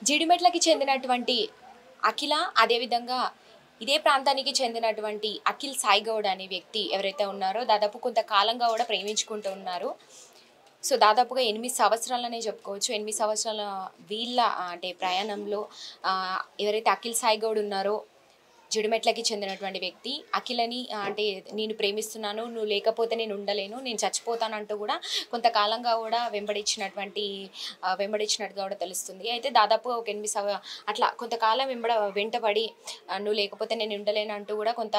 జిడిమెట్లకి చెందినటువంటి అఖిల, అదేవిధంగా ఇదే ప్రాంతానికి చెందినటువంటి అఖిల్ సాయి గౌడ్ అనే వ్యక్తి ఎవరైతే ఉన్నారో దాదాపు కొంతకాలంగా కూడా ప్రేమించుకుంటూ ఉన్నారు. సో దాదాపుగా 8 సంవత్సరాలనే చెప్పుకోవచ్చు. 8 సంవత్సరాల వీళ్ళ అంటే ప్రయాణంలో ఎవరైతే అఖిల్ సాయి గౌడ్ ఉన్నారో జిడిమెట్లకి చెందినటువంటి వ్యక్తి అఖిలని అంటే నేను ప్రేమిస్తున్నాను, నువ్వు లేకపోతే నేను ఉండలేను, నేను చచ్చిపోతానంటూ కూడా కొంతకాలంగా కూడా వెంబడించినట్టుగా కూడా తెలుస్తుంది. అయితే దాదాపుగా ఒక 8 అట్లా కొంతకాలం వెంటపడి నువ్వు లేకపోతే నేను ఉండలేను అంటూ కూడా కొంత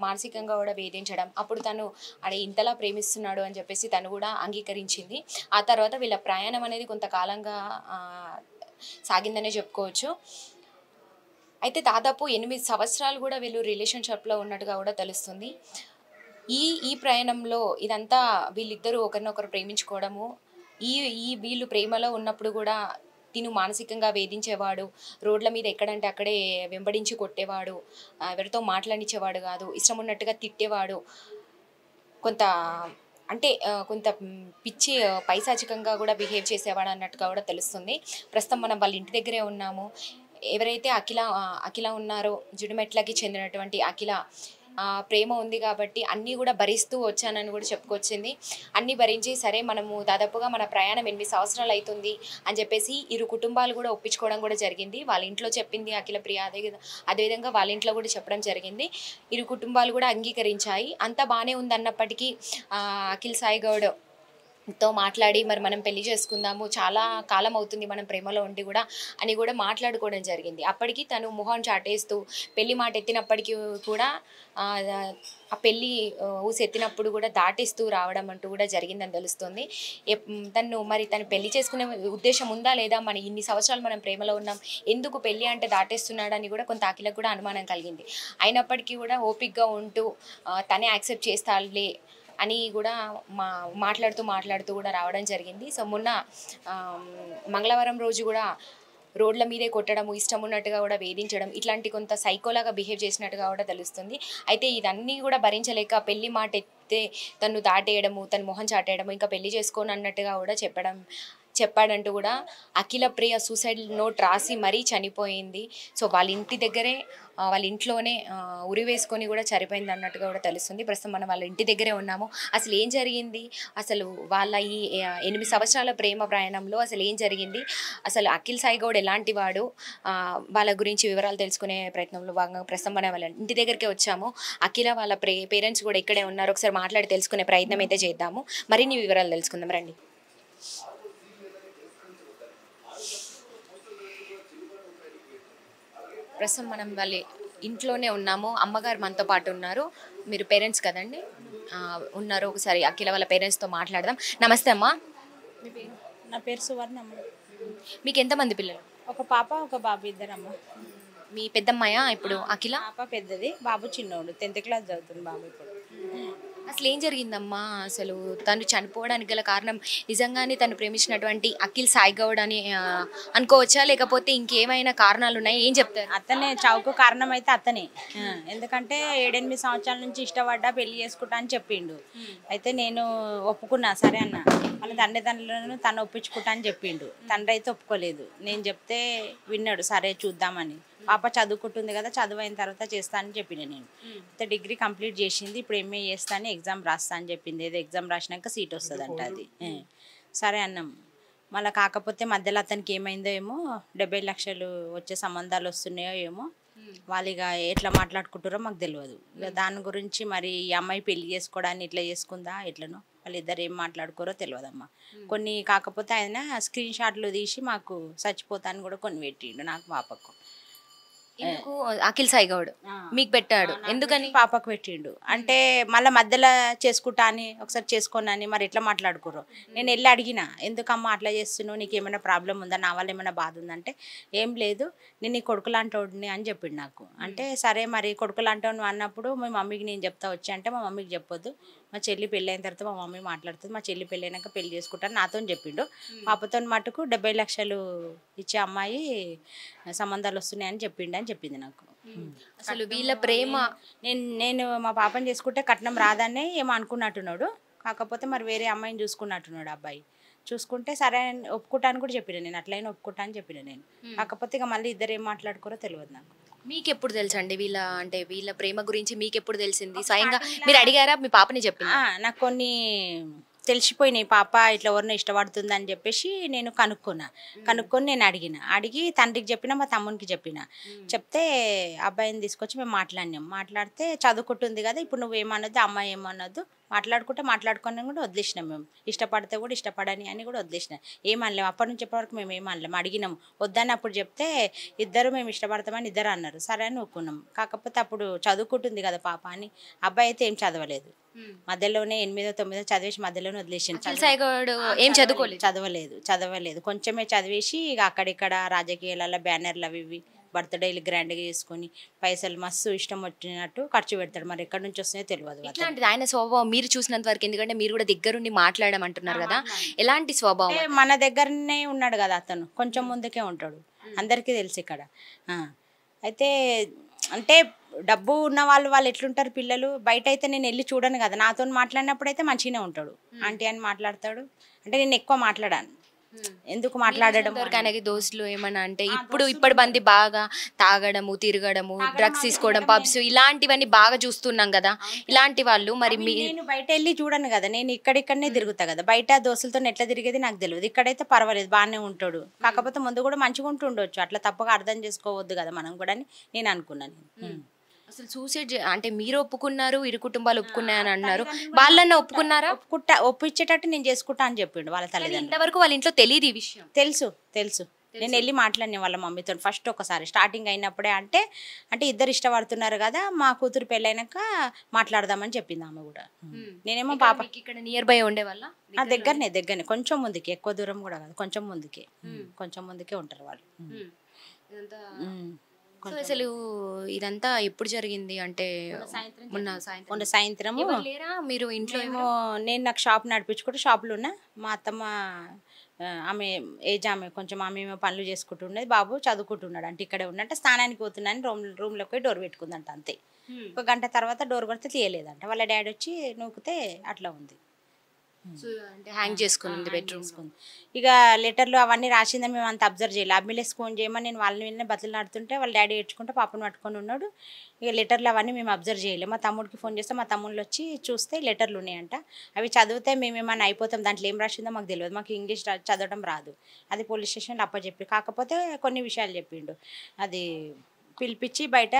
మానసికంగా కూడా వేధించడం, అప్పుడు తను అడే ఇంతలా ప్రేమిస్తున్నాడు అని చెప్పేసి తను కూడా అంగీకరించింది. ఆ తర్వాత వీళ్ళ ప్రయాణం అనేది కొంతకాలంగా సాగిందనే చెప్పుకోవచ్చు. అయితే దాదాపు 8 సంవత్సరాలు కూడా వీళ్ళు రిలేషన్‌షిప్‌లో ఉన్నట్టుగా కూడా తెలుస్తుంది. ఈ ఈ ప్రయాణంలో ఇదంతా వీళ్ళిద్దరూ ఒకరినొకరు ప్రేమించుకోవడము, ఈ ఈ వీళ్ళు ప్రేమలో ఉన్నప్పుడు కూడా తిను మానసికంగా వేధించేవాడు, రోడ్ల మీద ఎక్కడంటే అక్కడే వెంబడించి కొట్టేవాడు, ఎవరితో మాట్లాడనిచ్చేవాడు కాదు, ఇష్టం ఉన్నట్టుగా తిట్టేవాడు. కొంత అంటే కొంత పిచ్చి పైశాచికంగా కూడా బిహేవ్ చేసేవాడు అన్నట్టుగా కూడా తెలుస్తుంది. ప్రస్తుతం మనం వాళ్ళ ఇంటి దగ్గరే ఉన్నాము. ఎవరైతే అఖిల ఉన్నారో జిడిమెట్లకి చెందినటువంటి అఖిల ప్రేమ ఉంది కాబట్టి అన్నీ కూడా భరిస్తూ వచ్చానని కూడా చెప్పుకొచ్చింది. అన్నీ భరించి సరే మనము దాదాపుగా మన ప్రయాణం 8 సంవత్సరాలు అవుతుంది అని చెప్పేసి ఇరు కుటుంబాలు కూడా ఒప్పించుకోవడం కూడా జరిగింది. వాళ్ళ ఇంట్లో చెప్పింది అఖిల ప్రియ, అదేవిధంగా వాళ్ళ ఇంట్లో కూడా చెప్పడం జరిగింది. ఇరు కుటుంబాలు కూడా అంగీకరించాయి. అంతా బాగానే ఉందన్నప్పటికీ అఖిల్ సాయి గౌడ్ తో మాట్లాడి మరి మనం పెళ్లి చేసుకుందాము, చాలా కాలం అవుతుంది మనం ప్రేమలో ఉండి కూడా అని కూడా మాట్లాడుకోవడం జరిగింది. అప్పటికి తను మొహం చాటేస్తూ పెళ్లి మాట ఎత్తినప్పటికీ కూడా ఆ పెళ్ళి ఊసి ఎత్తినప్పుడు కూడా దాటేస్తూ రావడం అంటూ కూడా జరిగిందని తెలుస్తుంది. తను పెళ్లి చేసుకునే ఉద్దేశం ఉందా లేదా, మన ఇన్ని సంవత్సరాలు మనం ప్రేమలో ఉన్నాం, ఎందుకు పెళ్ళి అంటే దాటేస్తున్నాడని కూడా కొంత అఖిలకు కూడా అనుమానం కలిగింది. అయినప్పటికీ కూడా ఓపిక్గా ఉంటూ తనే యాక్సెప్ట్ చేస్తాడులే అని కూడా మాట్లాడుతూ కూడా రావడం జరిగింది. సో మొన్న మంగళవారం రోజు కూడా రోడ్ల మీదే కొట్టడము, ఇష్టం ఉన్నట్టుగా కూడా వేధించడం, ఇట్లాంటి కొంత సైకోలాగా బిహేవ్ చేసినట్టుగా కూడా తెలుస్తుంది. అయితే ఇదన్నీ కూడా భరించలేక పెళ్లి మాట ఎత్తే తను దాటేయడము, తను మొహం చాటేయడము, ఇంకా పెళ్లి చేసుకోను అన్నట్టుగా కూడా చెప్పాడంటూ కూడా అఖిల ప్రియ సూసైడ్ నోట్ రాసి మరీ చనిపోయింది. సో వాళ్ళ ఇంటి దగ్గరే వాళ్ళ ఇంట్లోనే ఉరి వేసుకొని కూడా చనిపోయింది అన్నట్టుగా కూడా తెలుస్తుంది. ప్రస్తుతం మనం వాళ్ళ ఇంటి దగ్గరే ఉన్నాము. అసలు ఏం జరిగింది, అసలు వాళ్ళ ఈ 8 సంవత్సరాల ప్రేమ ప్రయాణంలో అసలు ఏం జరిగింది, అసలు అఖిల్ సాయి గౌడ్ ఎలాంటి వాడు, వాళ్ళ గురించి వివరాలు తెలుసుకునే ప్రయత్నంలో భాగంగా ప్రస్తుతం మనం వాళ్ళ ఇంటి దగ్గరికి వచ్చాము. అఖిల వాళ్ళ పేరెంట్స్ కూడా ఇక్కడే ఉన్నారు. ఒకసారి మాట్లాడి తెలుసుకునే ప్రయత్నం అయితే చేద్దాము. మరిన్ని వివరాలు తెలుసుకుందాం రండి. ప్రస్తుతం మనం వాళ్ళ ఇంట్లోనే ఉన్నాము. అమ్మగారు మనతో పాటు ఉన్నారు. మీరు పేరెంట్స్ కదండి, ఉన్నారు. ఒకసారి అఖిల వాళ్ళ పేరెంట్స్తో మాట్లాడదాం. నమస్తే అమ్మా. నా పేరు సువర్ణమ్మ. మీకు ఎంతమంది పిల్లలు? ఒక పాప ఒక బాబు, ఇద్దరమ్మ. మీ పెద్దమ్మాయ ఇప్పుడు అఖిల? పాప పెద్దది, బాబు చిన్నోడు, 10th క్లాస్ చదువుతుంది బాబు ఇప్పుడు. అసలు ఏం జరిగిందమ్మా, అసలు తను చనిపోవడానికి గల కారణం నిజంగానే తను ప్రేమించినటువంటి అఖిల్ సాయి గౌడ్ అని అనుకోవచ్చా, లేకపోతే ఇంకేమైనా కారణాలు ఉన్నాయి? ఏం చెప్తారు? అతనే చావుకు కారణం అయితే అతనే. ఎందుకంటే 7-8 సంవత్సరాల నుంచి ఇష్టపడ్డా, పెళ్లి చేసుకుంటా అని చెప్పిండు. అయితే నేను ఒప్పుకున్నా, సరే అన్న. వాళ్ళ తండ్రిదండ్రులను తను ఒప్పించుకుంటా అని చెప్పిండు. తండ్రి అయితే ఒప్పుకోలేదు. నేను చెప్తే విన్నాడు, సరే చూద్దామని. పాప చదువుకుంటుంది కదా, చదువు అయిన తర్వాత చేస్తా అని చెప్పిన నేను. అయితే డిగ్రీ కంప్లీట్ చేసింది, ఇప్పుడు ఎంఏ చేస్తా అని ఎగ్జామ్ రాస్తా అని చెప్పింది. ఏదో ఎగ్జామ్ రాసినాక సీట్ వస్తుందంట అది. సరే అన్నాం. మళ్ళీ కాకపోతే మధ్యలో అతనికి ఏమైందో ఏమో, 70 లక్షలు వచ్చే సంబంధాలు వస్తున్నాయో ఏమో, వాళ్ళు ఇక ఎట్లా మాట్లాడుకుంటారో మాకు తెలియదు. ఇక దాని గురించి మరి ఈ అమ్మాయి పెళ్లి చేసుకోవడాన్ని ఇట్లా చేసుకుందా ఎట్లనో, వాళ్ళిద్దరు ఏం మాట్లాడుకోరో తెలియదమ్మా. కొన్ని కాకపోతే ఆయన స్క్రీన్ షాట్లు తీసి మాకు చచ్చిపోతాను కూడా కొన్ని పెట్టిండు నాకు, పాపకు. ఎందుకు అఖిల్ సాయి గౌడ్ మీకు పెట్టాడు? ఎందుకని? పాపకు పెట్టిండు అంటే మళ్ళీ మధ్యలో చేసుకుంటా అని, ఒకసారి చేసుకోనని మరి ఎట్లా మాట్లాడుకోరు. నేను వెళ్ళి అడిగిన, ఎందుకమ్మా అట్లా చేస్తున్నావు, నీకు ఏమైనా ప్రాబ్లం ఉందా, నా వల్ల ఏమైనా బాధ ఉందంటే ఏం లేదు, నేను నీ కొడుకు లాంటోడిని అని చెప్పిండు నాకు. అంటే సరే మరి కొడుకు లాంటోడు అన్నప్పుడు మీ మమ్మీకి నేను చెప్తా వచ్చి అంటే, మా మమ్మీకి చెప్పొద్దు, మా చెల్లి పెళ్ళి అయిన తర్వాత మా మమ్మీ మాట్లాడుతుంది, మా చెల్లి పెళ్ళి అయినాక పెళ్లి చేసుకుంటాను నాతో చెప్పిండు. పాపతో మటుకు 70 లక్షలు ఇచ్చే అమ్మాయి సంబంధాలు వస్తున్నాయని చెప్పిండు అని చెప్పింది నాకు. అసలు వీళ్ళ ప్రేమ, నేను మా పాపని చేసుకుంటే కట్నం రాదని ఏమో అనుకున్నట్టున్నాడు. కాకపోతే మరి వేరే అమ్మాయిని చూసుకున్నట్టున్నాడు అబ్బాయి. చూసుకుంటే సరే అని ఒప్పుకుంటాను కూడా చెప్పిన నేను, అట్లయినా ఒప్పుకుంటా అని చెప్పిన నేను. కాకపోతే ఇక మళ్ళీ ఇద్దరు ఏం మాట్లాడుకోరో తెలియదు నాకు. మీకు ఎప్పుడు తెలుసండి వీళ్ళ అంటే వీళ్ళ ప్రేమ గురించి మీకు ఎప్పుడు తెలిసింది? స్వయంగా మీరు అడిగారా? మీ పాపని చెప్పింది? నాకు కొన్ని తెలిసిపోయినాయి, పాప ఇట్లా ఎవరినో ఇష్టపడుతుంది అని చెప్పేసి నేను కనుక్కొని నేను అడిగి తండ్రికి చెప్పిన, మా తమ్మునికి చెప్తే అబ్బాయిని తీసుకొచ్చి మేము మాట్లాడితే చదువుకుంటుంది కదా, ఇప్పుడు నువ్వేమన్నది అమ్మాయి ఏమన్నది మాట్లాడుకొని కూడా వదిలేసినాం. మేము ఇష్టపడితే కూడా ఇష్టపడని అని కూడా వదిలేసినాం, ఏమనలేము. అప్పటి నుంచి ఇప్పటివరకు మేము ఏమనలేము. అడిగినాము వద్దని, అప్పుడు చెప్తే ఇద్దరు మేము ఇష్టపడతామని ఇద్దరు అన్నారు, సరే అని ఒప్పుకున్నాం. కాకపోతే అప్పుడు చదువుకుంటుంది కదా పాప అని, అబ్బాయి అయితే ఏం చదవలేదు, మధ్యలోనే 8వ 9వ చదివేసి మధ్యలోనే వదిలేసిండు. ఏం చదవలేదు కొంచెమే చదివేసి ఇక అక్కడిక్కడ రాజకీయాలలో బ్యానర్లు అవి ఇవి బర్త్డేలు గ్రాండ్గా చేసుకొని పైసలు మస్తు ఇష్టం వచ్చినట్టు ఖర్చు పెడతాడు. మరి ఎక్కడి నుంచి వస్తున్నాయో తెలియదు. ఇట్లాంటిది ఆయన స్వభావం మీరు చూసినంత వరకు, ఎందుకంటే మీరు కూడా దగ్గరుండి మాట్లాడమంటున్నారు కదా, ఎలాంటి స్వభావం? మన దగ్గరనే ఉన్నాడు కదా అతను, కొంచెం ముందుకే ఉంటాడు, అందరికీ తెలుసు ఇక్కడ. అయితే అంటే డబ్బు ఉన్న వాళ్ళు ఎట్లుంటారు పిల్లలు, బయట అయితే నేను వెళ్ళి చూడను కదా, నాతో మాట్లాడినప్పుడు అయితే మంచిగానే ఉంటాడు, ఆంటీ అని మాట్లాడతాడు. అంటే నేను ఎక్కువ మాట్లాడాను, ఎందుకు మాట్లాడడం, ఆయనకి దోస్తులు ఏమన్నా అంటే ఇప్పటి మంది బాగా తాగడము, తిరగడము, డ్రగ్స్ తీసుకోవడం, పబ్స్ ఇలాంటివన్నీ బాగా చూస్తున్నాం కదా, ఇలాంటి వాళ్ళు మరి నేను బయట వెళ్ళి చూడను కదా, నేను ఇక్కడిక్కడనే తిరుగుతా కదా, బయట దోస్తులతో ఎట్లా తిరిగేది నాకు తెలియదు. ఇక్కడైతే పర్వాలేదు, బాగానే ఉంటాడు. కాకపోతే ముందు కూడా మంచిగా ఉంటుండొచ్చు, అట్లా తప్పగా అర్థం చేసుకోవద్దు కదా మనం కూడా అని నేను అనుకున్నాను. అసలు సూసైడ్ అంటే మీరు ఒప్పుకున్నారు, ఇరు కుటుంబాలు ఒప్పుకున్నాయని అన్నారు, వాళ్ళన్న ఒప్పుకున్నారా? ఒప్పించేటట్టు నేను చేసుకుంటా అని చెప్పిండు వాళ్ళ తల్లిదండ్రులు. ఇంతవరకు వాళ్ళ ఇంట్లో తెలియదు ఈ విషయం? తెలుసు నేను వెళ్ళి మాట్లాడిన వాళ్ళ మమ్మీతో ఫస్ట్ ఒకసారి స్టార్టింగ్ అయినప్పుడే. అంటే ఇద్దరు ఇష్టపడుతున్నారు కదా, మా కూతురు పెళ్ళైనాక మాట్లాడదామని చెప్పింది ఆమె కూడా. నేనేమో పాప ఇక్కడ నియర్ బై ఉండే వాళ్ళ దగ్గరనే కొంచెం ముందుకే, ఎక్కువ దూరం కూడా కాదు, కొంచెం ముందుకే ఉంటారు వాళ్ళు. అసలు ఇదంతా ఎప్పుడు జరిగింది అంటే మొన్న సాయంత్రం మీరు ఇంట్లో? నేను నాకు షాప్ నడిపించుకుంటే షాప్లో ఉన్నా, మా అత్తమ్మ ఆమె ఏజ్ ఆమె కొంచెం ఆమె పనులు చేసుకుంటున్నది, బాబు చదువుకుంటున్నాడు. అంటే ఇక్కడే ఉన్నట్టు స్నానానికి పోతున్నాను, రూమ్లోకి పోయి డోర్ పెట్టుకుందంట అంతే. ఒక గంట తర్వాత డోర్ కొడితే తీయలేదంట, వాళ్ళ డాడీ వచ్చి నూకితే అట్లా ఉంది, హ్యాంగ్ చేసుకుంది బెడ్రూమ్. ఇక లెటర్లు అవన్నీ రాసిందని మేము అంత అబ్జర్వ్ చేయాలి. అమ్మిలేసి ఫోన్ చేయమని నేను వాళ్ళని బతులాడుతుంటే వాళ్ళ డాడీ ఏడ్చుకుంటే పాపను పట్టుకొని ఉన్నాడు. ఇక లెటర్లు అవన్నీ మేము అబ్జర్వ్ చేయలేము. మా తమ్ముడికి ఫోన్ చేస్తే మా తమ్ముళ్ళు వచ్చి చూస్తే లెటర్లు ఉన్నాయంట. అవి చదివితే మేమేమన్నా అయిపోతాం, దాంట్లో ఏం రాసిందో మాకు తెలియదు, మాకు ఇంగ్లీష్ చదవడం రాదు. అది పోలీస్ స్టేషన్లో అప్పచెప్పి, కాకపోతే కొన్ని విషయాలు చెప్పిండు. అది పిలిపించి బయట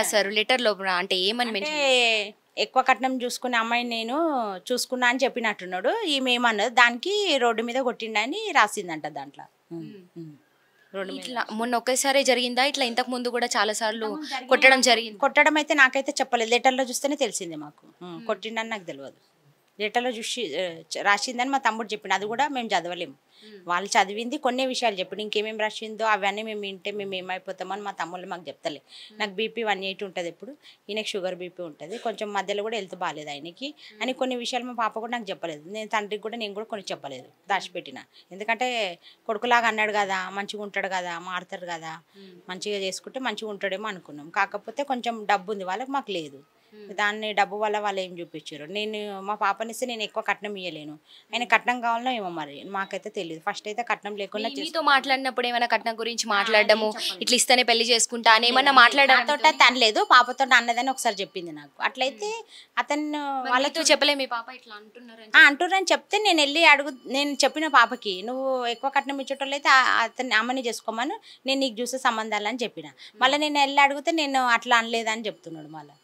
రాశారు లెటర్లో. అంటే ఏమని? ఎక్కువ కట్నం చూసుకునే అమ్మాయిని నేను చూసుకున్నా అని చెప్పినట్టున్నాడు. ఈమె ఏమన్నది దానికి రోడ్డు మీద కొట్టిండని రాసిందంట దాంట్లో. మొన్న ఒకేసారి జరిగిందా ఇట్లా? ఇంతకు ముందు కూడా చాలా సార్లు కొట్టడం అయితే నాకైతే చెప్పలేదు, లెటర్లో చూస్తేనే తెలిసింది మాకు. కొట్టిండని నాకు తెలియదు, లెటర్లో చూసి రాసిందని మా తమ్ముడు చెప్పిండు. అది కూడా మేము చదవలేము, వాళ్ళు చదివింది కొన్ని విషయాలు చెప్పిండు. ఇంకేమేమి రాసిందో అవన్నీ మేము వింటే మేము ఏమైపోతామని మా తమ్ముళ్ళు మాకు చెప్తలే. నాకు బీపీ 180 ఉంటుంది ఎప్పుడు, ఈయనకి షుగర్ బీపీ ఉంటుంది, కొంచెం మధ్యలో కూడా హెల్త్ బాగాలేదు ఆయనకి అని కొన్ని విషయాలు మా పాప కూడా నాకు చెప్పలేదు. నేను తండ్రికి కూడా నేను కూడా కొన్ని చెప్పలేదు, దాచిపెట్టిన. ఎందుకంటే కొడుకులాగా అన్నాడు కదా, మంచిగా ఉంటాడు కదా, మారుతాడు కదా, మంచిగా చేసుకుంటే మంచిగా ఉంటాడేమో అనుకున్నాం. కాకపోతే కొంచెం డబ్బు ఉంది వాళ్ళకి, మాకు లేదు. దాన్ని డబ్బు వల్ల వాళ్ళు ఏం చూపించారు. నేను మా పాపనిస్తే నేను ఎక్కువ కట్నం ఇవ్వలేను, ఆయన కట్నం కావాలనో ఏమో మరి మాకైతే తెలియదు. ఫస్ట్ అయితే కట్నం లేకుండా మీతో మాట్లాడినప్పుడు ఏమైనా కట్నం గురించి మాట్లాడము, ఇట్లా ఇస్తేనే పెళ్లి చేసుకుంటా అని ఏమన్నా మాట్లాడతో తనలేదు, పాపతో అన్నదని ఒకసారి చెప్పింది నాకు. అట్లయితే అతను వాళ్ళతో చెప్పలే మీ పాప ఇట్లా అంటున్నారని చెప్తే నేను చెప్పిన పాపకి, నువ్వు ఎక్కువ కట్నం ఇచ్చేటోళ్ళు అయితే అతన్ని అమ్మని చేసుకోమను, నేను నీకు చూసే సంబంధాలు అని చెప్పిన. మళ్ళీ నేను వెళ్ళి అడిగితే నేను అట్లా అనలేదని చెప్తున్నాడు. మళ్ళీ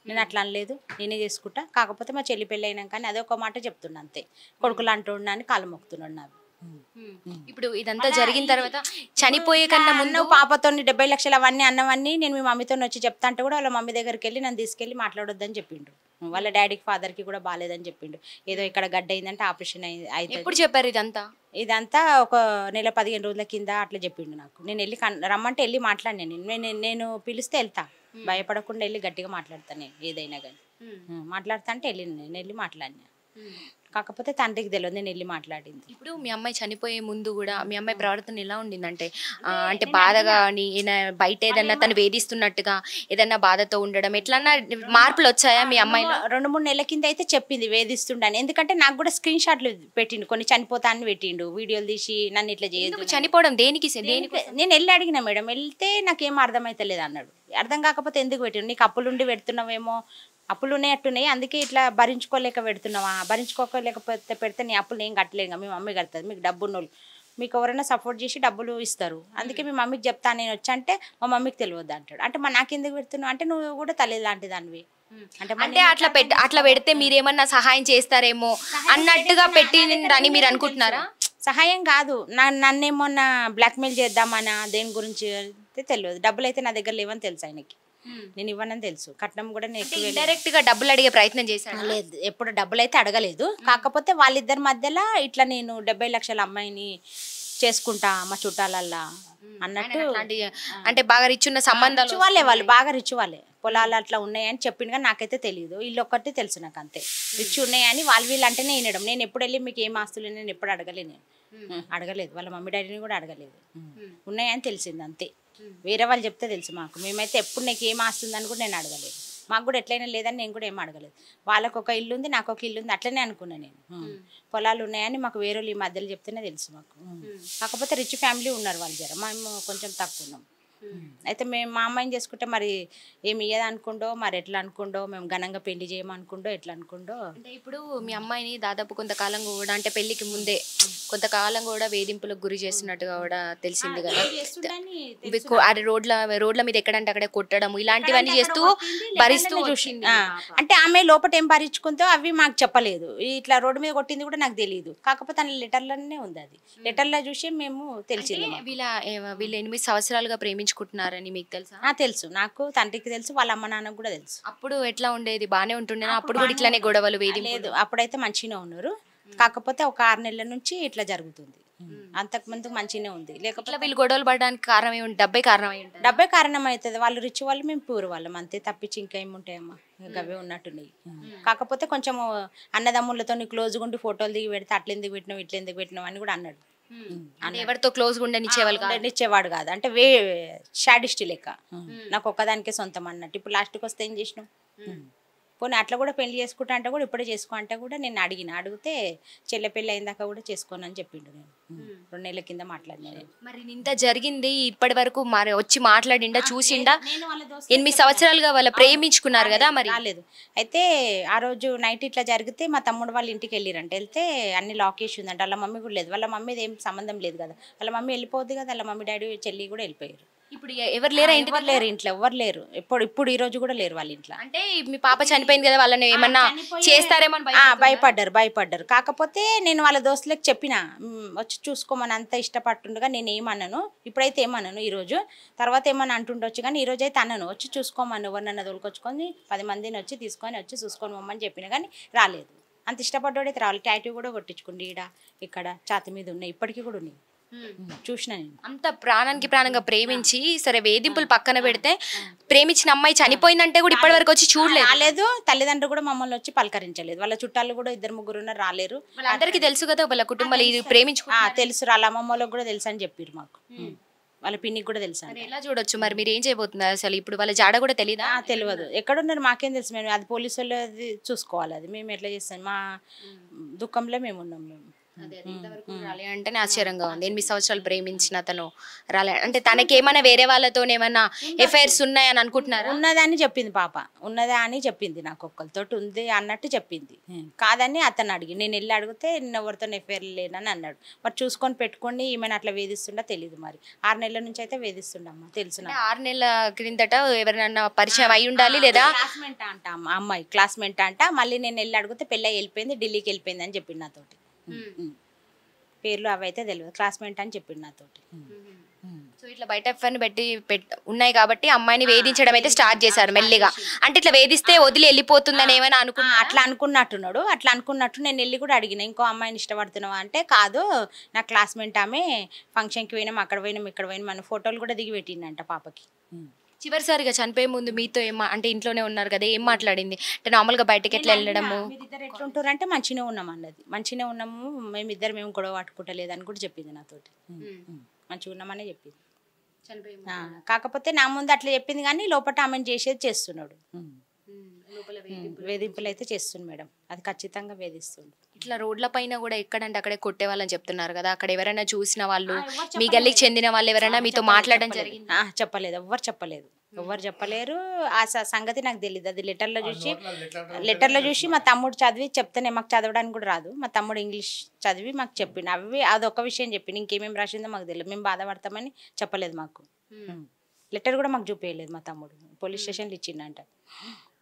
నేను అట్లా అనలేదు, నేనే చేసుకుంటా, కాకపోతే మా చెల్లి పెళ్ళి అయినా కానీ అదే ఒక మాట చెప్తున్నా అంతే, కొడుకులు అంటున్నా అని కాలు మొక్కుతున్నాడు నాకు. ఇప్పుడు ఇదంతా జరిగిన తర్వాత చనిపోయే కన్నా ముందు పాపతో 70 లక్షలు అవన్నీ అన్నవన్నీ నేను మీ మమ్మీతో వచ్చి చెప్తా అంటే కూడా వాళ్ళ మమ్మీ దగ్గరికి వెళ్ళి నన్ను తీసుకెళ్ళి మాట్లాడొద్దని చెప్పిండు. వాళ్ళ డాడీకి ఫాదర్కి కూడా బాగాలేదని చెప్పిండు. ఏదో ఇక్కడ గడ్డ అయిందంటే ఆపరేషన్ అయితే. ఎప్పుడు చెప్పారు ఇదంతా ఒక నెల 15 రోజుల కింద అట్లా చెప్పిండు నాకు. నేను వెళ్ళి రమ్మంటే వెళ్ళి మాట్లాడినాను. నేను పిలిస్తే వెళ్తా, భయపడకుండా వెళ్ళి గట్టిగా మాట్లాడతాను ఏదైనా కానీ. మాట్లాడతా అంటే నేను వెళ్ళి మాట్లాడినా. కాకపోతే తండ్రికి తెలియదు, నేను వెళ్ళి మాట్లాడింది. ఇప్పుడు మీ అమ్మాయి చనిపోయే ముందు కూడా మీ అమ్మాయి ప్రవర్తన ఎలా ఉండిందంటే అంటే బాధగా అని బయట ఏదన్నా తను వేధిస్తున్నట్టుగా ఏదన్నా బాధతో ఉండడం ఎట్లన్నా మార్పులు వచ్చాయా మీ అమ్మాయిలో? 2-3 నెలల కింద అయితే చెప్పింది వేధిస్తుండని. ఎందుకంటే నాకు కూడా స్క్రీన్ షాట్లు పెట్టిండు, కొన్ని చనిపోతా అని పెట్టిండు, వీడియోలు తీసి నన్ను ఇట్లా చేయదు. చనిపోవడం దేనికి దేనికి? నేను వెళ్ళి అడిగిన మేడం, వెళ్తే నాకేం అర్థమైతలేదు అన్నాడు. అర్థం కాకపోతే ఎందుకు పెట్టిండు, నీకు అప్పులుండి పెడుతున్నావేమో, అప్పులు ఉన్నాయట్టున్నాయి అందుకే ఇట్లా భరించుకోలేక పెడుతున్నావా, భరించుకోలేకపోతే పెడితే నీ అప్పులు ఏం కట్టలేక మీ మమ్మీ కడుతుంది, మీకు డబ్బు ఉన్నోళ్ళు మీకు ఎవరైనా సపోర్ట్ చేసి డబ్బులు ఇస్తారు, అందుకే మీ మమ్మీకి చెప్తాను నేను వచ్చి అంటే మా మమ్మీకి తెలియదు అంటాడు. అంటే మా నాకెందుకు పెడుతున్నావు అంటే నువ్వు కూడా తల్లి లాంటి దానివి అంటే అట్లా పెడితే మీరేమన్నా సహాయం చేస్తారేమో అన్నట్టుగా పెట్టిందని మీరు అనుకుంటున్నారా? సహాయం కాదు, నన్నేమన్నా బ్లాక్మెయిల్ చేద్దామనా దేని గురించి అయితే తెలియదు. డబ్బులు అయితే నా దగ్గర లేవని తెలుసు ఆయనకి, నేను ఇవ్వనని తెలుసు. కట్నం కూడా నేను డైరెక్ట్ గా డబ్బులు అడిగే ప్రయత్నం చేశాను. లేదు, ఎప్పుడు డబ్బులు అయితే అడగలేదు. కాకపోతే వాళ్ళిద్దరి మధ్యలో ఇట్లా నేను 70 లక్షల అమ్మాయిని చేసుకుంటా మా చుట్టాలల్లా అన్నట్టు, అంటే బాగా రిచ్ ఉన్న సంబంధాలు వాళ్ళే, వాళ్ళు బాగా రిచ్ వాళ్ళే, పొలాలు అట్లా ఉన్నాయని చెప్పింది కానీ నాకైతే తెలియదు. ఇల్లు ఒక్కటి తెలుసు నాకు అంతే, రిచ్ ఉన్నాయని వీళ్ళు అంటేనే వినడం. నేను ఎప్పుడు వెళ్ళి మీకు ఏం ఆస్తులు నేను ఎప్పుడు అడగలేదు, అడగలేదు. వాళ్ళ మమ్మీ డాడీని కూడా అడగలేదు, ఉన్నాయని తెలిసింది అంతే. వేరే వాళ్ళు చెప్తే తెలుసు మాకు, మేమైతే ఎప్పుడు నీకు ఏం ఆస్తుందని కూడా నేను అడగలేదు. మాకు కూడా ఎట్లయినా లేదని నేను కూడా ఏం అడగలేదు. వాళ్ళకు ఒక ఇల్లు ఉంది, నాకు ఒక ఇల్లు ఉంది, అట్లనే అనుకున్నా నేను. పొలాలు ఉన్నాయని మాకు వేరే ఈ మధ్యలో చెప్తేనే తెలుసు మాకు. కాకపోతే రిచ్ ఫ్యామిలీ ఉన్నారు వాళ్ళు, జర మేము కొంచెం తక్కువ ఉన్నాం. అయితే మేము మా అమ్మాయిని చేసుకుంటే మరి ఏమి ఇయ్యదు అనుకుండో, మరి ఎట్లా అనుకుండో, మేము ఘనంగా పెళ్లి చేయమనుకుండో, ఎట్లా అనుకుండో. అంటే ఇప్పుడు మీ అమ్మాయిని దాదాపు కొంతకాలం కూడా అంటే పెళ్లికి ముందే కొంతకాలం కూడా వేధింపులకు గురి చేస్తున్నట్టుగా కూడా తెలిసింది కదా. రోడ్ల మీద ఎక్కడంటే అక్కడ కొట్టడం ఇలాంటివన్నీ చేస్తూ భరిస్తూ చూసింది. అంటే ఆమె లోపల ఏం భరించుకుందో అవి మాకు చెప్పలేదు, ఇట్లా రోడ్డు మీద కొట్టింది కూడా నాకు తెలియదు. కాకపోతే అన్న లెటర్లోనే ఉంది, అది లెటర్లో చూసి మేము తెలిసింది. వీళ్ళు 8 సంవత్సరాలుగా ప్రేమించుకుంటున్నారని మీకు తెలుసా? తెలుసు, నాకు తండ్రికి తెలుసు, వాళ్ళ అమ్మ నాన్నకు కూడా తెలుసు. అప్పుడు ఎట్లా ఉండేది, బానే ఉంటుండే? అప్పుడు కూడా ఇట్లానే గొడవలు లేదు, అప్పుడైతే మంచిగానే ఉన్నారు. కాకపోతే ఒక 6 నెలల నుంచి ఇట్లా జరుగుతుంది, అంతకు ముందు మంచిగానే ఉంది. లేకపోతే వీళ్ళు గొడవలు పడడానికి కారణం ఏమి? డబ్బే కారణం అవుతుంది. వాళ్ళు రిచ్ వాళ్ళు, మేము పూర్ వాళ్ళం, అంతే. తప్పించి ఇంకా ఏముంటాయమ్మా, అవే ఉన్నట్టున్నాయి. కాకపోతే కొంచెం అన్నదమ్ములతో క్లోజ్గా ఉండి ఫోటోలు దిగి పెడితే అట్లా ఎందుకు పెట్టినావు, ఇట్లా ఎందుకు పెట్టినావు అని కూడా అన్నాడు. ఎవరితో క్లోజ్ ఉండనిచ్చేవాడు కాదు, అంటే షాడిస్ట్ లెక్క, నాకు ఒక్కదానికే సొంతం అన్నట్టు. ఇప్పుడు లాస్ట్కి వస్తే ఏం చేసినావు, పోనీ అట్లా కూడా పెళ్లి చేసుకుంటా అంటే కూడా ఇప్పుడే చేసుకో అంటే కూడా నేను అడిగితే చెల్లె పెళ్ళి అయిందాక కూడా చేసుకోను అని చెప్పిండు. నేను 2 నెలల కింద మాట్లాడినా. మరి ఇంత జరిగింది ఇప్పటి వరకు మరి వచ్చి మాట్లాడిండా, చూసిండా? 8 సంవత్సరాలుగా వాళ్ళ ప్రేమించుకున్నారు కదా, మరి రాలేదు. అయితే ఆ రోజు నైట్ ఇట్లా జరిగితే మా తమ్ముడు వాళ్ళ ఇంటికి వెళ్ళిరంట, వెళ్తే అన్ని లాక్ చేసి ఉందంట. వాళ్ళ మమ్మీ కూడా లేదు, వాళ్ళ మమ్మీది ఏం సంబంధం లేదు కదా, వాళ్ళ మమ్మీ వెళ్ళిపోద్ది కదా, వాళ్ళ మమ్మీ డాడీ చెల్లి కూడా వెళ్ళిపోయారు. ఇప్పుడు ఎవరు లేరా? ఎవరు లేరు ఇంట్లో, ఎవరు లేరు. ఇప్పుడు ఈ రోజు కూడా లేరు వాళ్ళ ఇంట్లో. అంటే మీ పాప చనిపోయింది కదా, వాళ్ళని ఏమన్నా చేస్తారేమో భయపడ్డారు. కాకపోతే నేను వాళ్ళ దోస్తులకు చెప్పిన, వచ్చి చూసుకోమని, అంత ఇష్టపడుతుండగా నేను ఏమన్నాను, ఇప్పుడైతే ఏమన్నాను, ఈరోజు తర్వాత ఏమన్నా అంటుండొచ్చు కానీ ఈరోజు అయితే అన్నాను, వచ్చి చూసుకోమని, ఎవరినన్నా తోలుకొచ్చుకొని 10 మందిని వచ్చి తీసుకొని వచ్చి చూసుకొని మమ్మని చెప్పిన కానీ రాలేదు. అంత ఇష్టపడ్డాడైతే రావాలి. టాటూ కూడా కొట్టించుకోండి, ఇక్కడ ఛాతి మీద ఉన్నాయి, ఇప్పటికీ కూడా ఉన్నాయి, చూసిన నేను. అంత ప్రాణానికి ప్రాణంగా ప్రేమించి సరే వేధింపులు పక్కన పెడితే ప్రేమించిన అమ్మాయి చనిపోయిందంటే కూడా ఇప్పటి వరకు వచ్చి చూడలేదు. తల్లిదండ్రులు కూడా మమ్మల్ని వచ్చి పలకరించలేదు. వాళ్ళ చుట్టాలు కూడా 2-3 రాలేరు. వాళ్ళందరికీ తెలుసు కదా వాళ్ళ కుటుంబాలు ఇది ప్రేమించు తెలుసు, వాళ్ళ అమ్మమ్మలకు కూడా తెలుసు అని చెప్పారు మాకు, వాళ్ళ పిన్నికి కూడా తెలుసు. ఎలా చూడొచ్చు మరి మీరు ఏం చేయబోతున్నారు అసలు? ఇప్పుడు వాళ్ళ జాడ కూడా తెలీదా? తెలియదు, ఎక్కడున్నారు మాకేం తెలుసు. మేము అది పోలీసు వాళ్ళు చూసుకోవాలి, అది మేము ఎట్లా చేస్తాం, మా దుఃఖంలో మేము ఉన్నాం. మేము రాలే అంటేనే ఆశ్చర్యంగా ఉంది. 8 సంవత్సరాలు ప్రేమించిన అతను రాలే అంటే తనకేమైనా వేరే వాళ్ళతో ఏమన్నా ఎఫైర్స్ ఉన్నాయని అనుకుంటున్నారా? ఉన్నదని చెప్పింది పాప, ఉన్నదా అని చెప్పింది, నాకు ఒక్కరితో ఉంది అన్నట్టు చెప్పింది. కాదని అతను అడిగి, నేను వెళ్ళి అడిగితే నేను ఎవరితో ఎఫైర్ లేనని అన్నాడు. మరి చూసుకొని పెట్టుకోండి, ఈమెను అట్లా వేధిస్తుండా తెలియదు. మరి 6 నెలల నుంచి అయితే వేధిస్తుండమ్మా, తెలుసు. 6 నెలల క్రిందట ఎవరైనా పరిచయం అయి ఉండాలి, లేదా క్లాస్మేట్ అంట, అమ్మాయి క్లాస్మేట్ అంట. మళ్ళీ నేను వెళ్ళి అడిగితే పెళ్ళి వెళ్ళిపోయింది, ఢిల్లీకి వెళ్ళిపోయింది అని చెప్పింది నాతోటి. పేర్లు అవి అయితే తెలియదు, క్లాస్మేట్ అని చెప్పిండు నాతోటి. సో ఇట్లా బయట ఎఫ్ఐఆర్ పెట్టి ఉన్నాయి కాబట్టి అమ్మాయిని వేధించడం అయితే స్టార్ట్ చేశారు మెల్లిగా. అంటే ఇట్లా వేధిస్తే వదిలి వెళ్ళిపోతుందని ఏమైనా అట్లా అనుకున్నట్టున్నాడు. అట్లా అనుకున్నట్టు నేను వెళ్ళి కూడా అడిగిన, ఇంకో అమ్మాయిని ఇష్టపడుతున్నావా అంటే, కాదు నా క్లాస్మేట్ ఆమె, ఫంక్షన్కి పోయినాం, అక్కడ పోయినాం, ఇక్కడ పోయినాం, మన ఫోటోలు కూడా దిగి పెట్టిందంట పాపకి. చివరిసారిగా చనిపోయే ముందు మీతో అంటే ఇంట్లోనే ఉన్నారు కదా, ఏం మాట్లాడింది? అంటే నార్మల్గా బయటకి ఎట్లా వెళ్ళడము? మీరిద్దరు ఎట్లుంటారు అంటే మంచిగా ఉన్నాం అన్నది. మంచిగా ఉన్నాము, మేమిద్దరు మేము గొడవ పట్టుకుంటలేదు అని కూడా చెప్పింది నాతోటి. మంచిగా ఉన్నామనే చెప్పింది. కాకపోతే నా ముందు అట్లా చెప్పింది కానీ లోపల ఆమెను చేసేది చేస్తున్నాడు. వేధింపులు అయితే చేస్తుంది మేడం, అది ఖచ్చితంగా వేధిస్తుంది. ఇట్లా రోడ్ల పైన కూడా ఎక్కడంటే అక్కడే కొట్టే వాళ్ళని చెప్తున్నారు కదా, అక్కడ ఎవరైనా చూసిన వాళ్ళు, మీ గల్లీకి చెందిన వాళ్ళు ఎవరైనా మీతో మాట్లాడడం జరిగింది? చెప్పలేదు, ఎవ్వరు చెప్పలేరు. ఆ సంగతి నాకు తెలియదు. అది లెటర్లో చూసి మా తమ్ముడు చదివి చెప్తేనే, మాకు చదవడానికి కూడా రాదు, మా తమ్ముడు ఇంగ్లీష్ చదివి మాకు చెప్పిండు. అదొక విషయం చెప్పిండు, ఇంకేమేమి రాసిందో మాకు తెలియదు. మేము బాధపడతామని చెప్పలేదు మాకు. లెటర్ కూడా మాకు చూపించలేదు. మా తమ్ముడు పోలీస్ స్టేషన్లో ఇచ్చిండంట.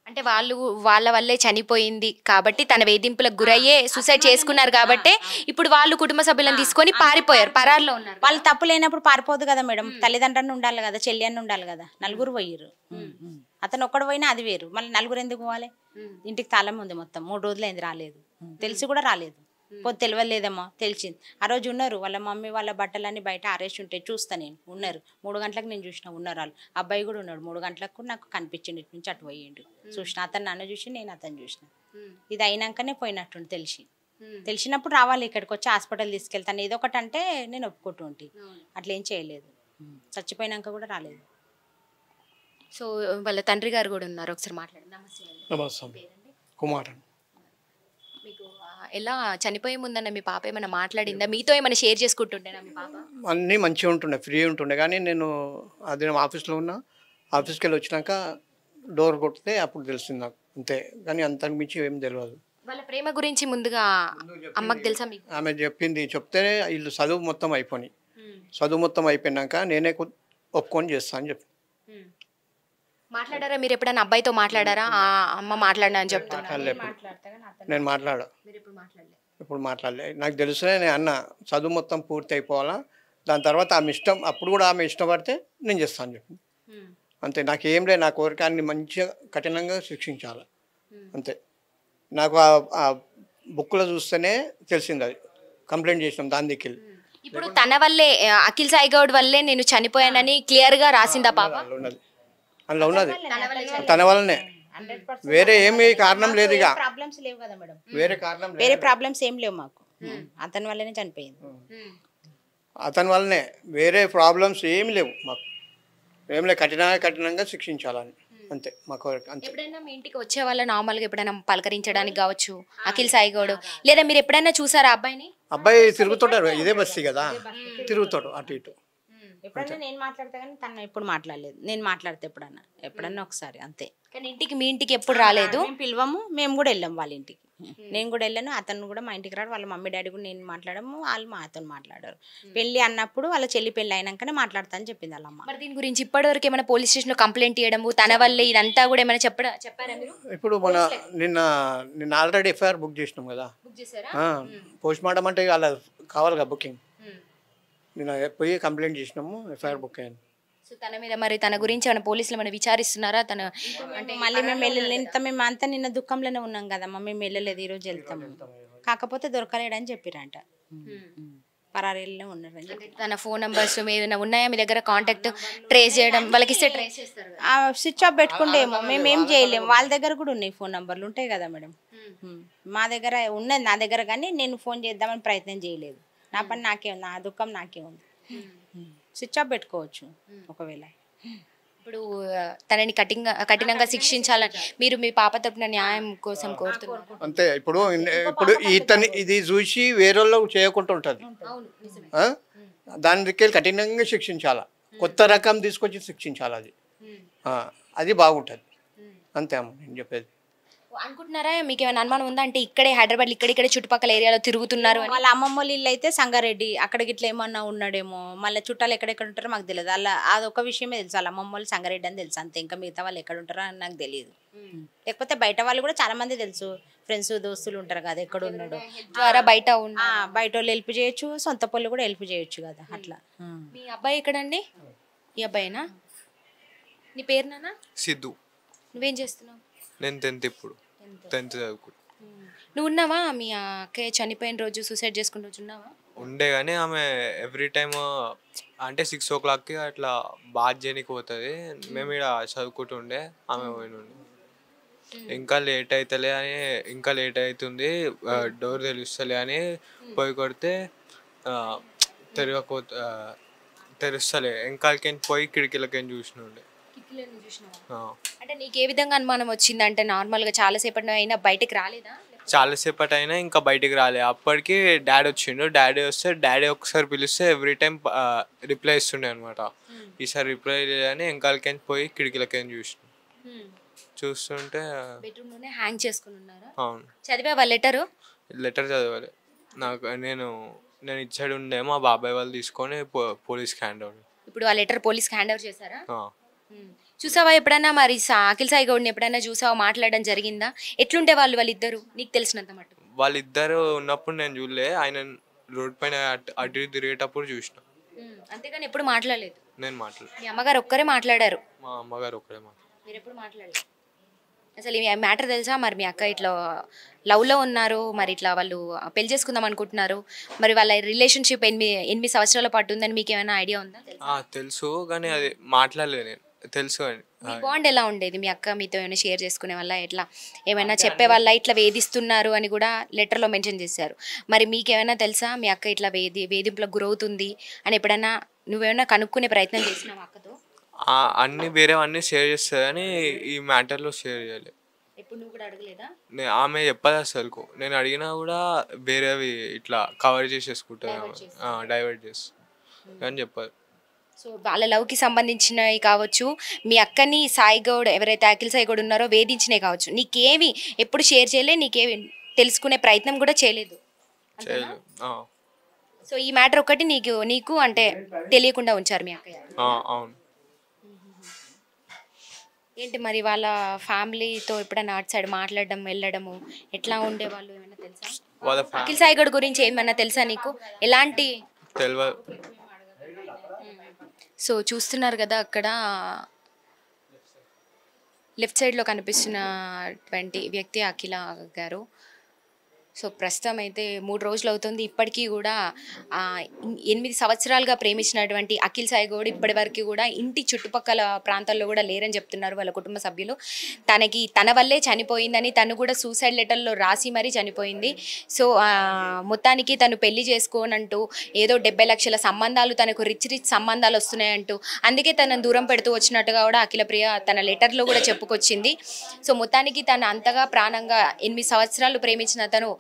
అంటే వాళ్ళ వల్లే చనిపోయింది కాబట్టి, తన వేధింపులకు గురయ్యే సూసైడ్ చేసుకున్నారు కాబట్టి ఇప్పుడు వాళ్ళు కుటుంబ సభ్యులను తీసుకొని పారిపోయారు, పరారులో ఉన్నారు. వాళ్ళు తప్పు లేనప్పుడు పారిపోదు కదా మేడం, తల్లిదండ్రులు ఉండాలి కదా, చెల్లి అని ఉండాలి కదా. నలుగురు పోయిర్రు, అతను ఒక్కడు పోయినా అది వేరు, మళ్ళీ నలుగురు ఎందుకు పోవాలి? ఇంటికి తాళం ఉంది, మొత్తం 3 రోజులు అయింది రాలేదు, తెలిసి కూడా రాలేదు. తెలియలేదేమో, తెలిసింది. ఆ రోజు ఉన్నారు వాళ్ళ మమ్మీ, వాళ్ళ బట్టలన్నీ బయట ఆరేసి ఉంటాయి, చూస్తా నేను. ఉన్నారు 3 గంటలకు, నేను చూసిన ఉన్నారు వాళ్ళు. అబ్బాయి కూడా ఉన్నాడు 3 గంటలకు, నాకు కనిపించింది ఇటు నుంచి అటు పోయిండు. చూసిన, అతను నన్ను చూసి నేను అతను చూసిన. ఇది అయినాకనే పోయినట్టు తెలిసినప్పుడు రావాలి ఇక్కడికి వచ్చి హాస్పిటల్ తీసుకెళ్తాను ఏదో ఒకటి అంటే నేను ఒప్పుకుంటుంటి. అట్లా ఏం చేయలేదు, చచ్చిపోయినాక కూడా రాలేదు. సో వాళ్ళ తండ్రి గారు కూడా ఉన్నారు, ఒకసారి మాట్లాడండి. నమస్తే. కుమార్. మీకు ఎలా చనిపోయే ముందన్న మీ పాప ఏమైనా మాట్లాడిందా? మీతో ఏమైనా షేర్ చేసుకుంటుండేనా మీ పాప? అన్నీ మంచిగా ఉంటుండే, ఫ్రీ ఉంటుండే. కానీ నేను అది ఆఫీస్లో ఉన్నా, ఆఫీస్కి వెళ్ళి వచ్చినాక డోర్ కొడితే అప్పుడు తెలిసింది నాకు, అంతే. కానీ అంతకు మించి ఏం తెలియదు. వాళ్ళ ప్రేమ గురించి ముందుగా అమ్మకి తెలుసా మీకు? ఆమె చెప్తే వీళ్ళు చదువు మొత్తం అయిపోయినాక నేనే ఒప్పుకొని చేస్తా అని చెప్పి. మాట్లాడారా మీరు ఎప్పుడైనా? అబ్బాయితో మాట్లాడారా? అమ్మ మాట్లాడినా అని చెప్తున్నారు. నేను ఇప్పుడు మాట్లాడలే. నాకు తెలుసునే నేను అన్న, చదువు మొత్తం పూర్తి అయిపోవాలా, దాని తర్వాత ఆమె ఇష్టం, అప్పుడు కూడా ఆమె ఇష్టపడితే నేను చేస్తాను అని చెప్పి. అంతే, నాకేం లేదు. నా కోరికాన్ని మంచిగా కఠినంగా శిక్షించాలి, అంతే. నాకు ఆ బుక్లో చూస్తేనే తెలిసింది, అది కంప్లైంట్ చేసినాం దాని దగ్గర. ఇప్పుడు తన వల్లే, అఖిల్ సాయి గౌడ్ వల్లే నేను చనిపోయానని క్లియర్గా రాసిందా పాప? అందులో ఉన్నది తన వల్లనే, వేరే ఏమి కారణం లేదు. ఇక ప్రాబ్లమ్స్ లేవు కదా మేడం, వేరే ప్రాబ్లమ్స్ ఏం లేవు మాకు. అతని వల్లనే చనిపోయింది, అతని వల్లనే, వేరే ప్రాబ్లమ్స్ ఏమి లేవు మాకు. ఏం లేదు, కఠినంగా శిక్షించాలని, అంతే మా కోరిక, అంతే. ఎప్పుడైనా మీ ఇంటికి వచ్చే వాళ్ళ నార్మల్గా ఎప్పుడైనా పలకరించడానికి కావచ్చు అఖిల్ సాయి గౌడ్, లేదా మీరు ఎప్పుడైనా చూసారా అబ్బాయిని? అబ్బాయి తిరుగుతుంటాడు, ఇదే బస్తీ కదా, తిరుగుతాడు అటు ఇటు. ఎప్పుడన్నా నేను మాట్లాడతా కానీ తను ఎప్పుడు మాట్లాడలేదు. నేను మాట్లాడితే ఎప్పుడన్నా ఒకసారి, అంతే. కానీ మీ ఇంటికి ఎప్పుడు రాలేదు? పిలవము, మేము కూడా వెళ్ళాము వాళ్ళ ఇంటికి. నేను కూడా వెళ్ళాను, అతను కూడా మా ఇంటికి రాడు. వాళ్ళ మమ్మీ డాడీ కూడా నేను మాట్లాడము, వాళ్ళు మా అతను మాట్లాడారు. పెళ్లి అన్నప్పుడు వాళ్ళ చెల్లి పెళ్లి అయినాకనే మాట్లాడతా అని చెప్పింది వాళ్ళ అమ్మ. మరి దీని గురించి ఇప్పటివరకు ఏమైనా పోలీస్ స్టేషన్లో కంప్లైంట్ చేయడము, తన వల్లే ఇదంతా కూడా ఏమైనా చెప్పారా మీరు? ఇప్పుడు నిన్న ఆల్రెడీ ఎఫ్ఐఆర్ బుక్ చేసినాం కదా. పోస్ట్ మార్టం అంటే అలా కావాలి కదా బుకింగ్. నేను పోయి కంప్లైంట్ చేసినాము, ఎఫ్ఐఆర్ బుక్ అయ్యాను. సో తన మీద మరి తన గురించి ఏమైనా పోలీసులు ఏమైనా విచారిస్తున్నారా? తను అంటే మళ్ళీ మేము వెళ్ళలేదు, మేము అంతా నిన్న దుఃఖంలోనే ఉన్నాం కదమ్మా, మేము వెళ్ళలేదు. ఈరోజు వెళ్తాము, కాకపోతే దొరకలేడని చెప్పిరంట, పరారీలో ఉన్నారని చెప్పి. తన ఫోన్ నంబర్స్ ఏమైనా ఉన్నాయా మీ దగ్గర? కాంటాక్ట్ ట్రేస్ చేయడం, వాళ్ళకి ఇస్తే ట్రేస్ చేస్తారు. స్విచ్ ఆఫ్ పెట్టుకుంటేమో మేము ఏం చేయలేము. వాళ్ళ దగ్గర కూడా ఉన్నాయి, ఫోన్ నంబర్లు ఉంటాయి కదా మేడం. మా దగ్గర ఉన్నది, నా దగ్గర, కానీ నేను ఫోన్ చేద్దామని ప్రయత్నం చేయలేదు. నా పని నాకే ఉంది, నా దుఃఖం నాకే ఉంది. స్విచ్ ఆఫ్ పెట్టుకోవచ్చు ఒకవేళ. ఇప్పుడు తనని కఠినంగా శిక్షించాలని మీరు మీ పాప తరపున న్యాయం కోసం కోరుతున్నారు, అంతే. ఇప్పుడు ఇది చూసి వేరే చేయకుండా ఉంటుంది, దాని దగ్గర కఠినంగా శిక్షించాలా, కొత్త రకం తీసుకొచ్చి శిక్షించాలి, అది బాగుంటుంది, అంతే అమ్మ నేను చెప్పేది. అనుకుంటున్నారా? మీకు ఏమైనా అనుమానం ఉందా? అంటే ఇక్కడే హైదరాబాద్ ఇక్కడిక్కడే చుట్టుపక్కల ఏరియాలో తిరుగుతున్నారు. వాళ్ళ అమ్మమ్మ వాళ్ళ ఇల్లు అయితే సంగారెడ్డి, అక్కడికి ఇట్లా ఏమన్నా ఉన్నాడేమో. మళ్ళీ చుట్టాలు ఎక్కడెక్కడ ఉంటారో మాకు తెలియదు. అలా అదొక విషయమే తెలుసు, వాళ్ళ అమ్మమ్మ వాళ్ళు సంగారెడ్డి అని తెలుసు, అంతే. ఇంకా మిగతా వాళ్ళు ఎక్కడ ఉంటారో అని నాకు తెలియదు. లేకపోతే బయట వాళ్ళు కూడా చాలా మంది తెలుసు, ఫ్రెండ్స్ దోస్తులు ఉంటారు కదా, ఎక్కడ ఉన్నాడు ద్వారా బయట వాళ్ళు హెల్ప్ చేయొచ్చు, సొంత పళ్ళు కూడా హెల్ప్ చేయొచ్చు కదా, అట్లా. మీ అబ్బాయి ఎక్కడండి? ఈ అబ్బాయినా? నీ పేరు నాన్న? సిద్ధు. నువ్వేం చేస్తున్నావు? నేను 10th ఇప్పుడు 10th చదువుకుంటా. నువ్వు ఉన్నావా? మీ అక్కయ్య చనిపోయిన రోజు, సూసైడ్ చేసుకున్న రోజు ఉన్నావా? ఉండే కానీ ఆమె ఎవ్రీ టైమ్ అంటే 6 o'clockకి అట్లా బాత్ చేయనికి పోతుంది. మేము ఇక్కడ చదువుకుంటుండే, ఆమె పోయినుండే. ఇంకా లేట్ అవుతలే అని, ఇంకా లేట్ అవుతుంది, డోర్ తెలుస్తలే అని పోయి కొడితే తెరవకో తెరుస్తలే. వెనకాలకి పోయి కిటికీలకి చూసినుండే. అంటే నీకు ఏ విధంగా అనుమానం వచ్చింది? అంటే నార్మల్గా చాలాసేపటి అయినా బయటకు రాలేదా? చాలాసేపటి అయినా ఇంకా బయటికి రాలే. అప్పటికి డాడీ వచ్చిండు. డాడీ వస్తే డాడీ ఒకసారి పిలిస్తే ఎవ్రీ టైం రిప్లై ఇస్తుండే అనమాట. ఈసారి రిప్లై లేదని వెనకాలకి పోయి కిటికీలకి చూస్తుంటే బెడ్రూమ్లోనే హ్యాంగ్ చేసుకుని ఉన్నారా? అవును. చదివావా లెటరు? లెటర్ చదవాలి. నేను ఇచ్చాడు ఉండే, మా బాబాయ్ వాళ్ళు తీసుకొని పోలీస్కి హ్యాండ్ ఓవర్. ఇప్పుడు ఆ లెటర్ పోలీస్కి హ్యాండ్ ఓవర్ చేశారా? చూసావా ఎప్పుడైనా మరి అఖిల్ సాయి గౌడ్ని ఎప్పుడైనా చూసావా? మాట్లాడడం జరిగిందా? ఎట్లుంటే వాళ్ళిద్దరు నీకు తెలిసినంత మటు? వాళ్ళిద్దరు ఉన్నప్పుడు నేను చూడలే, ఆయన రోడ్ పైన అటు తిరిగేటప్పుడు చూసిన. అంతేగాని ఎప్పుడు మాట్లాడలేదు? నేను మాట్లాడలేదు. మీ అమ్మగారు ఒక్కరే మాట్లాడారు? మా అమ్మగారు ఒక్కరే మాట్లాడారు. మీరు ఎప్పుడు మాట్లాడలేదు? అసలు ఈ మ్యాటర్ తెలుసా? మరి మీ అక్క ఇట్లా లవ్లో ఉన్నారు, మరి ఇట్లా వాళ్ళు పెళ్లి చేసుకుందాం అనుకుంటున్నారు, మరి వాళ్ళ రిలేషన్షిప్ 8 సంవత్సరాల పాటు ఉందని మీకు ఏమైనా ఐడియా ఉందా? తెలుసు కానీ అది మాట్లాడలేదు. నేను తెలుసు అని. మీ బాండ్ ఎలా ఉండేది? మీ అక్క మీతో ఏమైనా షేర్ చేసుకునే వల్ల, ఎట్లా ఏమైనా చెప్పే వల్ల ఇట్లా వేధిస్తున్నారు అని కూడా లెటర్లో మెన్షన్ చేశారు. మరి మీకేమైనా తెలుసా మీ అక్క ఇట్లా వేధింపులకు గురవుతుంది అని? ఎప్పుడైనా నువ్వేమైనా కనుక్కునే ప్రయత్నం చేసినావు అక్కతో? అన్నీ వేరేవన్నీ షేర్ చేస్తుంది కానీ ఈ మ్యాటర్లో షేర్ చేయలేదు. ఎప్పుడు నువ్వు కూడా అడగలేదా? ఆమె చెప్పదు అసలు. నేను అడిగినా కూడా వేరేవి ఇట్లా కవర్ చేసేసుకుంటుంది, డైవర్ట్ చేస్తుంది కానీ చెప్పదు. సో వాళ్ళ లవ్కి సంబంధించినవి కావచ్చు, మీ అక్కని సాయి గౌడ్ ఎవరైతే అఖిల్ సాయి గౌడ్ ఉన్నారో వేధించినవి కావచ్చు, నీకేవి ఎప్పుడు షేర్ చేయలేదు, నీకేవి తెలుసుకునే ప్రయత్నం కూడా చేయలేదు? సో ఈ మ్యాటర్ ఒకటి నీకు అంటే తెలియకుండా ఉంచారు మీ అక్కయ్య? అవును. ఏంటి మరి వాళ్ళ ఫ్యామిలీతో ఎప్పుడైనా అటు సైడ్ మాట్లాడడం వెళ్ళడము ఎట్లా ఉండేవాళ్ళు ఏమైనా తెలుసా? అఖిల్ సాయి గౌడ్ గురించి ఏమైనా తెలుసా నీకు? ఎలాంటి తెలియదు. సో చూస్తున్నారు కదా అక్కడ లెఫ్ట్ సైడ్లో కనిపిస్తున్నటువంటి వ్యక్తి అఖిల గారు. సో ప్రస్తుతం అయితే 3 రోజులు అవుతుంది. ఇప్పటికీ కూడా 8 సంవత్సరాలుగా ప్రేమించినటువంటి అఖిల్ సాయి గౌడ్ ఇప్పటి వరకు కూడా ఇంటి చుట్టుపక్కల ప్రాంతాల్లో కూడా లేరని చెప్తున్నారు వాళ్ళ కుటుంబ సభ్యులు. తన వల్లే చనిపోయిందని తను కూడా సూసైడ్ లెటర్లో రాసి మరీ చనిపోయింది. సో మొత్తానికి తను పెళ్లి చేసుకోనంటూ ఏదో 70 లక్షల సంబంధాలు, తనకు రిచ్ సంబంధాలు వస్తున్నాయంటూ అందుకే తనను దూరం పెడుతూ వచ్చినట్టుగా కూడా అఖిల ప్రియ తన లెటర్లో కూడా చెప్పుకొచ్చింది. సో మొత్తానికి తను అంతగా ప్రాణంగా 8 సంవత్సరాలు ప్రేమించిన తను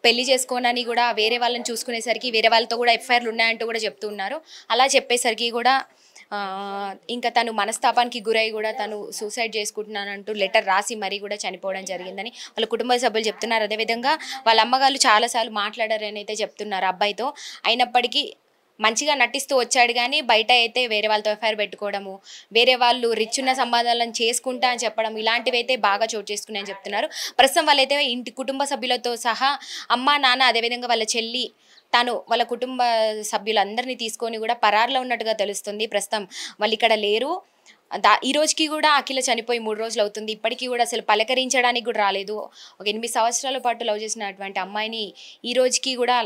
పెళ్లి చేసుకోనని కూడా వేరే వాళ్ళని చూసుకునేసరికి వేరే వాళ్ళతో కూడా ఎఫ్ఐఆర్లు ఉన్నాయంటూ కూడా చెప్తున్నారు. అలా చెప్పేసరికి కూడా ఇంకా తను మనస్తాపానికి గురై కూడా తను సూసైడ్ చేసుకుంటున్నానంటూ లెటర్ రాసి మరీ కూడా చనిపోవడం జరిగిందని వాళ్ళ కుటుంబ సభ్యులు చెప్తున్నారు. అదేవిధంగా వాళ్ళ అమ్మగారు చాలాసార్లు మాట్లాడారని అయితే చెప్తున్నారు అబ్బాయితో. అయినప్పటికీ మంచిగా నటిస్తూ వచ్చాడు కానీ బయట అయితే వేరే వాళ్ళతో ఎఫ్ఐఆర్ పెట్టుకోవడము, వేరే వాళ్ళు రిచ్ ఉన్న సంబంధాలను చేసుకుంటా అని చెప్పడం, ఇలాంటివి అయితే బాగా చోటు చేసుకున్నాయని చెప్తున్నారు. ప్రస్తుతం వాళ్ళైతే ఇంటి కుటుంబ సభ్యులతో సహా అమ్మ నాన్న అదేవిధంగా వాళ్ళ చెల్లి తను వాళ్ళ కుటుంబ సభ్యులందరినీ తీసుకొని కూడా పరారులో ఉన్నట్టుగా తెలుస్తుంది. ప్రస్తుతం వాళ్ళు ఇక్కడ లేరు. ఈ రోజుకి కూడా అఖిల చనిపోయి 3 రోజులు అవుతుంది. ఇప్పటికీ కూడా అసలు పలకరించడానికి కూడా రాలేదు. ఒక 8 సంవత్సరాల పాటు లవ్ చేసినటువంటి అమ్మాయిని ఈ రోజుకి కూడా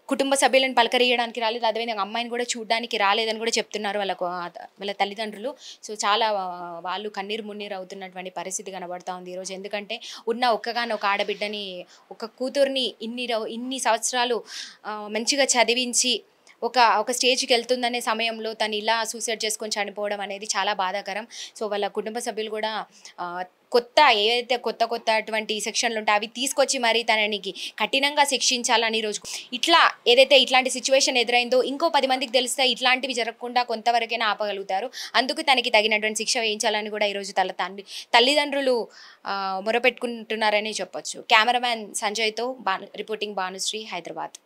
కుటుంబ సభ్యులను పలకరియడానికి రాలేదు. అదేవిధంగా అమ్మాయిని కూడా చూడడానికి రాలేదని కూడా చెప్తున్నారు వాళ్ళ తల్లిదండ్రులు. సో చాలా వాళ్ళు కన్నీరు మున్నీరు అవుతున్నటువంటి పరిస్థితి కనబడుతూ ఉంది ఈరోజు. ఎందుకంటే ఉన్న ఒక్కగానొక ఆడబిడ్డని, ఒక కూతుర్ని ఇన్ని సంవత్సరాలు మంచిగా చదివించి ఒక స్టేజ్కి వెళ్తుందనే సమయంలో తను ఇలా సూసైడ్ చేసుకొని చనిపోవడం అనేది చాలా బాధాకరం. సో వాళ్ళ కుటుంబ సభ్యులు కూడా ఏదైతే కొత్త అటువంటి సెక్షన్లు ఉంటాయి అవి తీసుకొచ్చి మరి తననికి కఠినంగా శిక్షించాలని ఈరోజు ఏదైతే ఇట్లాంటి సిచ్యువేషన్ ఎదురైందో ఇంకో 10 మందికి తెలిస్తే ఇట్లాంటివి జరగకుండా కొంతవరకైనా ఆపగలుగుతారు. అందుకు తనకి తగినటువంటి శిక్ష వేయించాలని కూడా ఈరోజు తల్లిదండ్రులు మొరపెట్టుకుంటున్నారని చెప్పొచ్చు. కెమెరామ్యాన్ సంజయ్తో రిపోర్టింగ్ భానుశ్రీ, హైదరాబాద్.